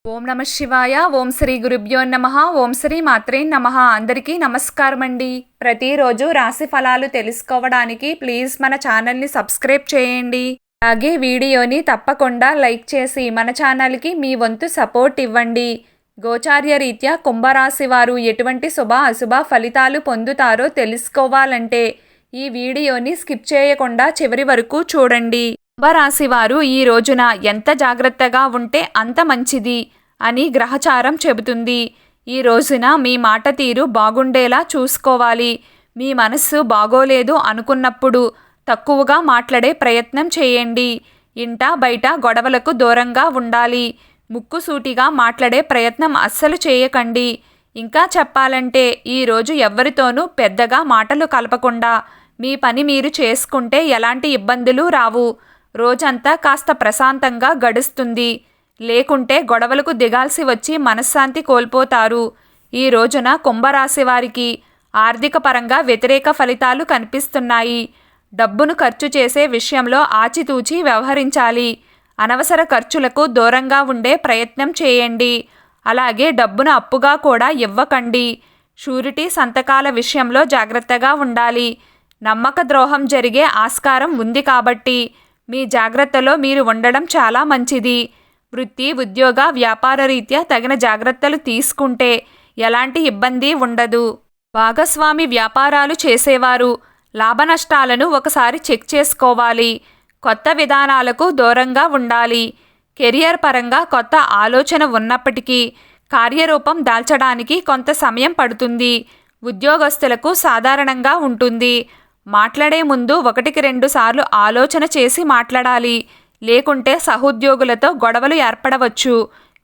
ఓం నమ శివాయ. ఓం శ్రీ గురుభ్యో నమః. ఓం శ్రీ మాత్రే నమః. అందరికీ నమస్కారం అండి. ప్రతిరోజు రాశి ఫలాలు తెలుసుకోవడానికి ప్లీజ్ మన ఛానల్ని సబ్స్క్రైబ్ చేయండి. అలాగే వీడియోని తప్పకుండా లైక్ చేసి మన ఛానల్కి మీ వంతు సపోర్ట్ ఇవ్వండి. గోచార్య రీత్యా కుంభరాశి వారు ఎటువంటి శుభ అశుభ ఫలితాలు పొందుతారో తెలుసుకోవాలంటే ఈ వీడియోని స్కిప్ చేయకుండా చివరి వరకు చూడండి. కుంభరాశి వారు ఈ రోజున ఎంత జాగ్రత్తగా ఉంటే అంత మంచిది అని గ్రహచారం చెబుతుంది. ఈ రోజున మీ మాట తీరు బాగుండేలా చూసుకోవాలి. మీ మనస్సు బాగోలేదు అనుకున్నప్పుడు తక్కువగా మాట్లాడే ప్రయత్నం చేయండి. ఇంట బయట గొడవలకు దూరంగా ఉండాలి. ముక్కుసూటిగా మాట్లాడే ప్రయత్నం అస్సలు చేయకండి. ఇంకా చెప్పాలంటే ఈరోజు ఎవ్వరితోనూ పెద్దగా మాటలు కలపకుండా మీ పని మీరు చేసుకుంటే ఎలాంటి ఇబ్బందులు రావు. రోజంతా కాస్త ప్రశాంతంగా గడుస్తుంది. లేకుంటే గొడవలకు దిగాల్సి వచ్చి మనశ్శాంతి కోల్పోతారు. ఈ రోజున కుంభరాశి వారికి ఆర్థిక పరంగా వ్యతిరేక ఫలితాలు కనిపిస్తున్నాయి. డబ్బును ఖర్చు చేసే విషయంలో ఆచితూచి వ్యవహరించాలి. అనవసర ఖర్చులకు దూరంగా ఉండే ప్రయత్నం చేయండి. అలాగే డబ్బును అప్పుగా కూడా ఇవ్వకండి. షూరిటీ సంతకాల విషయంలో జాగ్రత్తగా ఉండాలి. నమ్మక ద్రోహం జరిగే ఆస్కారం ఉంది కాబట్టి మీ జాగ్రత్తలో మీరు ఉండడం చాలా మంచిది. వృత్తి ఉద్యోగ వ్యాపార రీత్యా తగిన జాగ్రత్తలు తీసుకుంటే ఎలాంటి ఇబ్బంది ఉండదు. భాగస్వామి వ్యాపారాలు చేసేవారు లాభనష్టాలను ఒకసారి చెక్ చేసుకోవాలి. కొత్త విధానాలకు దూరంగా ఉండాలి. కెరియర్ పరంగా కొత్త ఆలోచన ఉన్నప్పటికీ కార్యరూపం దాల్చడానికి కొంత సమయం పడుతుంది. ఉద్యోగస్తులకు సాధారణంగా ఉంటుంది. మాట్లాడే ముందు 1-2 సార్లు ఆలోచన చేసి మాట్లాడాలి. లేకుంటే సహోద్యోగులతో గొడవలు ఏర్పడవచ్చు.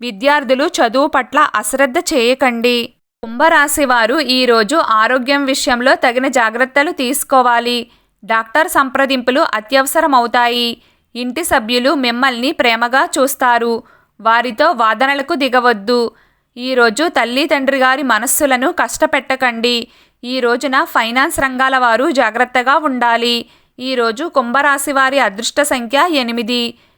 విద్యార్థులు చదువు పట్ల అశ్రద్ధ చేయకండి. కుంభరాశి వారు ఈరోజు ఆరోగ్యం విషయంలో తగిన జాగ్రత్తలు తీసుకోవాలి. డాక్టర్ సంప్రదింపులు అత్యవసరమవుతాయి. ఇంటి సభ్యులు మిమ్మల్ని ప్రేమగా చూస్తారు. వారితో వాదనలకు దిగవద్దు. ఈరోజు తల్లి తండ్రి గారి మనస్సులను కష్టపెట్టకండి. ఈ రోజున ఫైనాన్స్ రంగాల వారు జాగ్రత్తగా ఉండాలి. ఈరోజు కుంభరాశి వారి అదృష్ట సంఖ్య 8.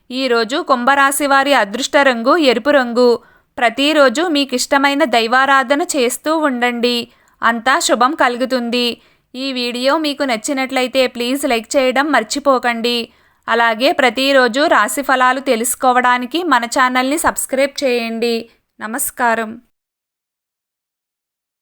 ఈరోజు కుంభరాశి వారి అదృష్ట రంగు ఎరుపు రంగు. ప్రతిరోజు మీకు ఇష్టమైన దైవారాధన చేస్తూ ఉండండి. అంతా శుభం కలుగుతుంది. ఈ వీడియో మీకు నచ్చినట్లయితే ప్లీజ్ లైక్ చేయడం మర్చిపోకండి. అలాగే ప్రతిరోజు రాశి ఫలాలు తెలుసుకోవడానికి మన ఛానల్ని సబ్స్క్రైబ్ చేయండి. నమస్కారం.